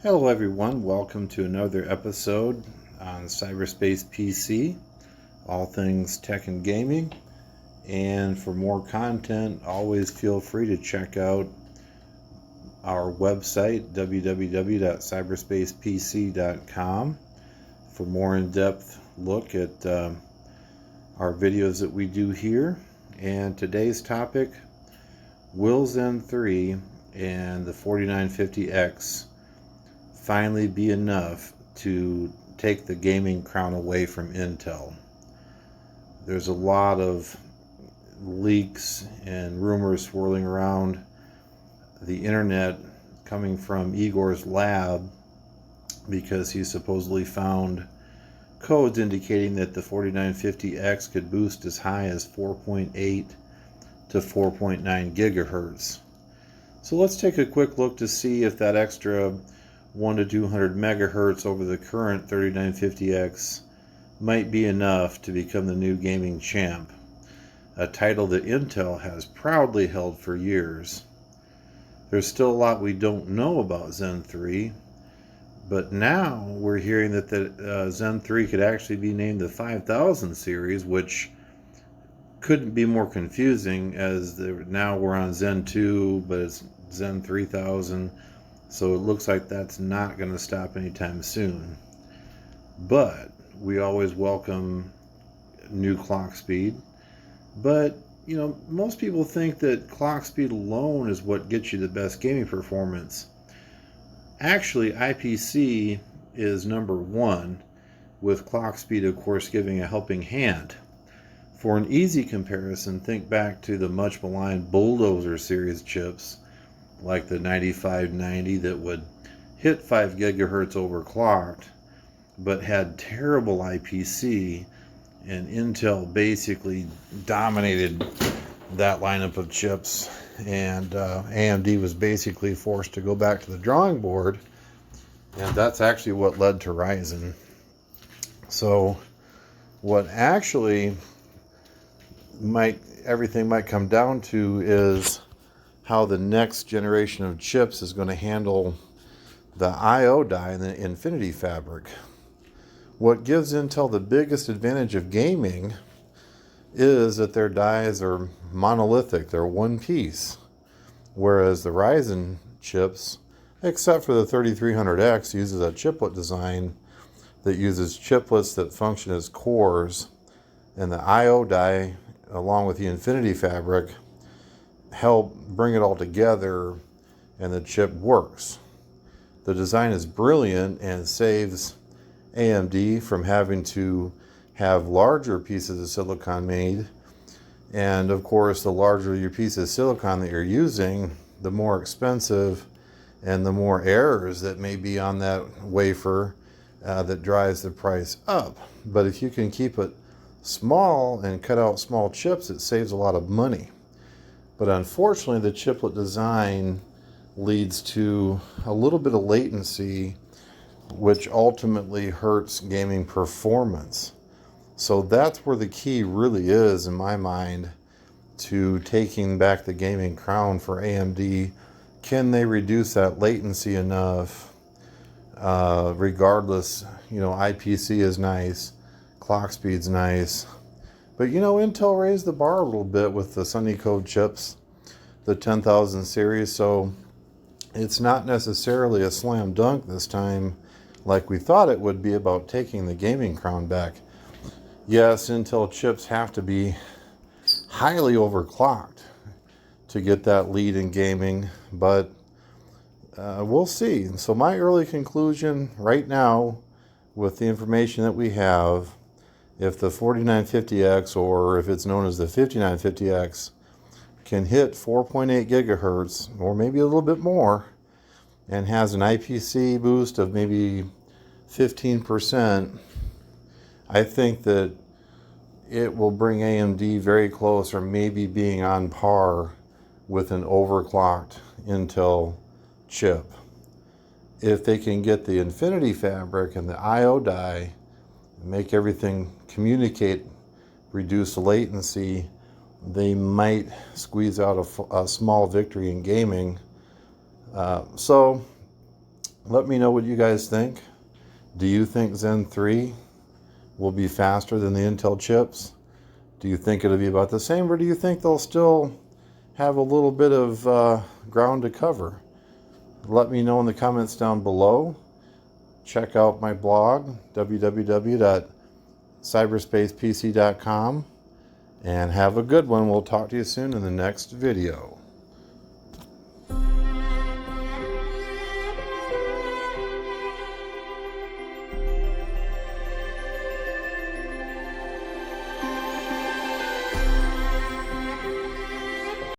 Hello everyone, welcome to another episode on Cyberspace PC, all things tech and gaming. And for more content, always feel free to check out our website, www.cyberspacepc.com, for more in-depth look at our videos that we do here. And today's topic, will Zen 3 and the 4950X finally be enough to take the gaming crown away from Intel? There's a lot of leaks and rumors swirling around the internet coming from Igorslab because he supposedly found codes indicating that the 4950X could boost as high as 4.8 to 4.9 gigahertz. So let's take a quick look to see if that extra 1 to 200 megahertz over the current 3950X might be enough to become the new gaming champ, a title that Intel has proudly held for years. There's still a lot we don't know about Zen 3, but now we're hearing that the Zen 3 could actually be named the 5000 series, which couldn't be more confusing, as now we're on Zen 2, but it's Zen 3000. So it looks like that's not going to stop anytime soon. But we always welcome new clock speed. But, most people think that clock speed alone is what gets you the best gaming performance. Actually, IPC is number one, with clock speed, of course, giving a helping hand. For an easy comparison, think back to the much maligned Bulldozer series chips, like the 9590 that would hit 5 gigahertz overclocked, but had terrible IPC, and Intel basically dominated that lineup of chips, and AMD was basically forced to go back to the drawing board, and that's actually what led to Ryzen. So what actually everything might come down to is how the next generation of chips is going to handle the I/O die in the Infinity Fabric. What gives Intel the biggest advantage of gaming is that their dies are monolithic, they're one piece, whereas the Ryzen chips, except for the 3300X, uses a chiplet design that uses chiplets that function as cores, and the I/O die, along with the Infinity Fabric, help bring it all together, and the chip works. The design is brilliant and saves AMD from having to have larger pieces of silicon made, and of course the larger your piece of silicon that you're using, the more expensive and the more errors that may be on that wafer that drives the price up. But if you can keep it small and cut out small chips, it saves a lot of money. But unfortunately, the chiplet design leads to a little bit of latency, which ultimately hurts gaming performance. So that's where the key really is, in my mind, to taking back the gaming crown for AMD. Can they reduce that latency enough? Regardless, IPC is nice, clock speed's nice. But Intel raised the bar a little bit with the Sunny Code chips, the 10,000 series, so it's not necessarily a slam dunk this time like we thought it would be about taking the gaming crown back. Yes, Intel chips have to be highly overclocked to get that lead in gaming, but we'll see. So my early conclusion right now, with the information that we have, if the 4950X, or if it's known as the 5950X, can hit 4.8 gigahertz, or maybe a little bit more, and has an IPC boost of maybe 15%, I think that it will bring AMD very close, or maybe being on par with an overclocked Intel chip. If they can get the Infinity Fabric and the I/O die, make everything communicate, reduce the latency, they might squeeze out a small victory in gaming. So Let me know what you guys think. Do you think Zen 3 will be faster than the Intel chips? Do you think it'll be about the same, or do you think they'll still have a little bit of ground to cover? Let me know in the comments down below. Check out my blog, www.cyberspacepc.com, and have a good one. We'll talk to you soon in the next video.